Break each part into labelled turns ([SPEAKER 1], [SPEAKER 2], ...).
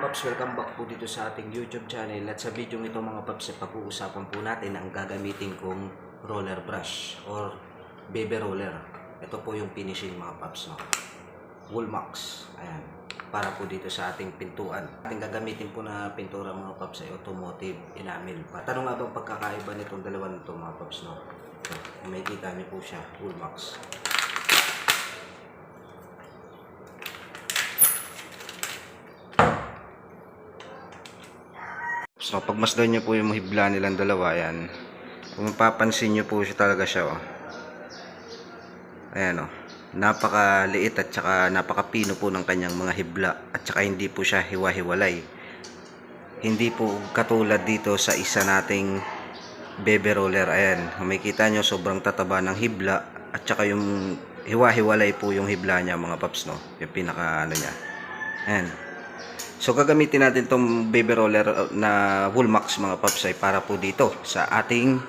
[SPEAKER 1] Paps, welcome back po dito sa ating YouTube channel. At sa video ito mga Paps, pag-uusapan po natin ang gagamitin kong roller brush or baby roller. Ito po yung finishing mga Paps, no? Woolmax. Ayan. Para po dito sa ating pintuan. Ating gagamitin po na pintura mga Paps ay automotive enamel. Tanong nga bang pagkakaiba nitong dalawa nito mga Paps, no? So, may kita niyo po siya, Woolmax. So, pagmasdan nyo po yung hibla nilang dalawa, ayan. Kung mapapansin nyo po siya talaga siya, oh. Ayan, oh. Napakaliit at saka napakapino po ng kanyang mga hibla. At saka hindi po siya hiwa-hiwalay. Hindi po katulad dito sa isa nating baby roller. Ayan, makikita nyo sobrang tataba ng hibla. At saka yung hiwa-hiwalay po yung hibla niya mga Paps, no? Yung pinaka ano niya. Ayan. So gagamitin natin tong baby roller na Woolmax mga Paps ay para po dito sa ating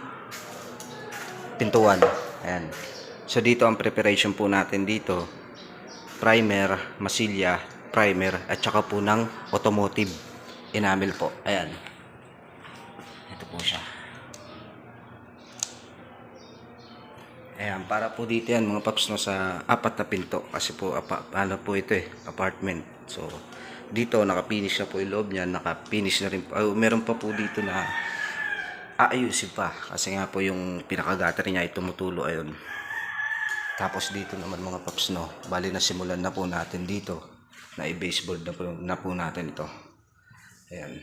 [SPEAKER 1] pintuan. Ayan. So dito ang preparation po natin dito. Primer, masilya, primer at saka po ng automotive enamel po. Ayan. Ito po siya. Ayan, para po dito yan mga Paps, no, sa apat na pinto kasi po ano po ito apartment. So dito nakapinish na po yung loob niya, nakapinish na rin po. Meron pa po dito na aayusin pa kasi nga po yung pinaka-gutter niya ay tumutulo ayun. Tapos dito naman mga Paps, no, bali na simulan na po natin dito na i-baseboard na po natin ito. Ayan.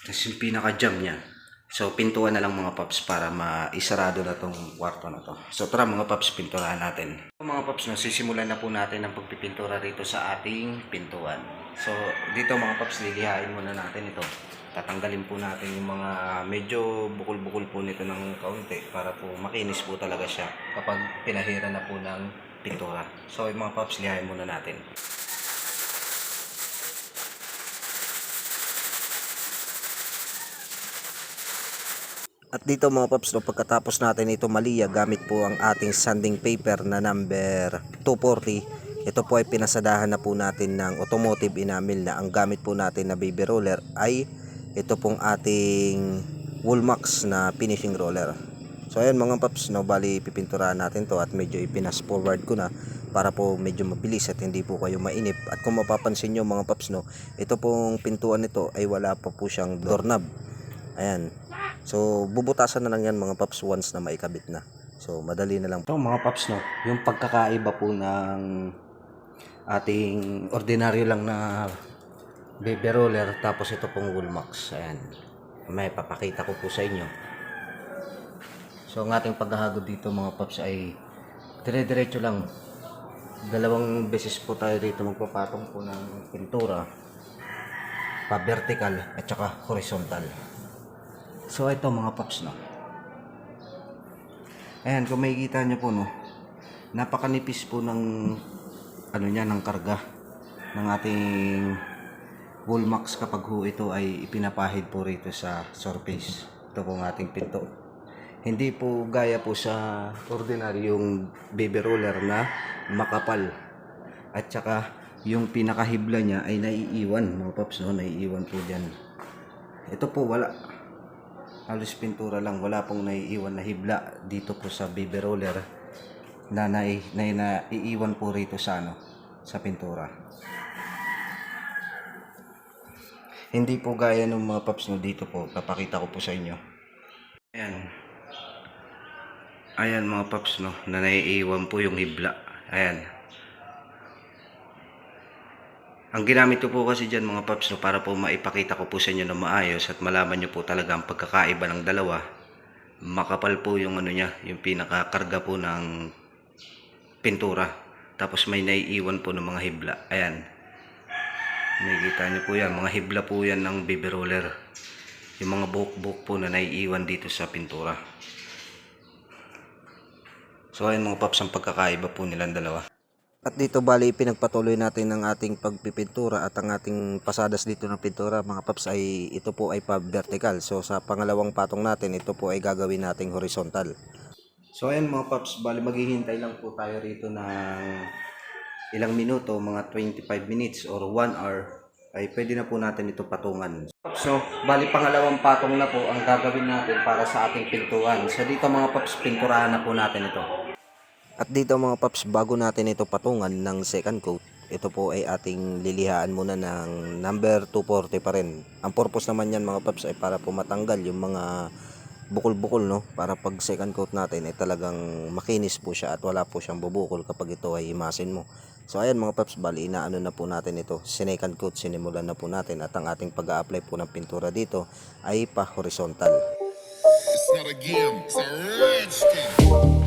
[SPEAKER 1] Tapos yung pinaka-jam niya. So, pintuan na lang mga Paps para maisarado na tong kwarto na to. So, tara mga Paps, pinturahan natin. Mga Paps, no, sisimulan na po natin ang pagpipintura rito sa ating pintuan. So, dito mga Paps, lilihain muna natin ito. Tatanggalin po natin yung mga medyo bukol-bukol po nito ng kaunti para po makinis po talaga siya kapag pinahira na po ng pintura. So, yung mga Paps, lihain muna natin. At dito mga Paps, no, pagkatapos natin ito maliya gamit po ang ating sanding paper na number 240. Ito po ay pinasadahan na po natin ng automotive enamel na ang gamit po natin na baby roller ay ito pong ating Woolmax na finishing roller. So ayan mga Paps, no, bali pipinturahan natin to at medyo ipinas forward ko na para po medyo mabilis at hindi po kayo mainip. At kung mapapansin nyo mga Paps, no, ito pong pintuan nito ay wala pa po siyang doorknob. Ayan. So, bubutasan na lang yan mga Paps once na maikabit na. So, madali na lang. So, mga Paps, no, yung pagkakaiba po ng ating ordinaryo lang na baby roller tapos ito pong Woolmax. Ayan. May papakita ko po sa inyo. So, ang ating paghahagod dito mga Paps ay dire-diretso lang. Dalawang beses po tayo dito magpapatong po ng pintura. Pa-vertical at saka horizontal. So ito mga Paps, no. Ayan, kung makikita nyo po, no, napakanipis po ng ano niya, ng karga ng ating Woolmax kapag ho ito ay ipinapahid po rito sa surface. Ito po ang ating pinto. Hindi po gaya po sa ordinaryong baby roller na makapal. At saka yung pinakahibla niya ay naiiwan mga Paps, no, naiiwan po dyan. Ito po wala. Halos pintura lang, wala pong naiiwan na hibla dito po sa baby roller na naiiwan po rito sa ano, sa pintura. Hindi po gaya ng mga Paps, no, dito po, papakita ko po sa inyo. Ayan. Ayan mga Paps, no, na naiiwan po yung hibla. Ayan. Ang ginamit ko po kasi dyan mga Paps, no, para po maipakita ko po sa inyo na maayos at malaman nyo po talaga ang pagkakaiba ng dalawa. Makapal po yung ano niya, yung pinakakarga po ng pintura. Tapos may naiiwan po ng mga hibla. Ayan. Makikita nyo po yan, mga hibla po yan ng baby roller. Yung mga buhok-buhok po na naiiwan dito sa pintura. So ayan mga Paps, ang pagkakaiba po nilang dalawa. At dito bali pinagpatuloy natin ang ating pagpipintura at ang ating pasadas dito ng pintura mga Paps ay ito po ay pa-vertical. So sa pangalawang patong natin ito po ay gagawin nating horizontal. So ayan mga Paps, bali maghihintay lang po tayo rito ng ilang minuto, mga 25 minutes or 1 hour, ay pwede na po natin ito patungan. So, bali pangalawang patong na po ang gagawin natin para sa ating pintuan. So dito mga paps, pinturahan na po natin ito. At dito mga paps, bago natin ito patungan ng second coat, ito po ay ating lilihaan muna ng number 240 pa rin. Ang purpose naman yan mga paps ay para po matanggal yung mga bukol-bukol, no, para pag second coat natin ay talagang makinis po siya at wala po siyang bubukol kapag ito ay himasin mo. So ayan mga paps, bali inaano na po natin ito, second coat sinimulan na po natin at ang ating pag-a-apply po ng pintura dito ay pa horizontal.
[SPEAKER 2] It's not a game, it's a rich thing.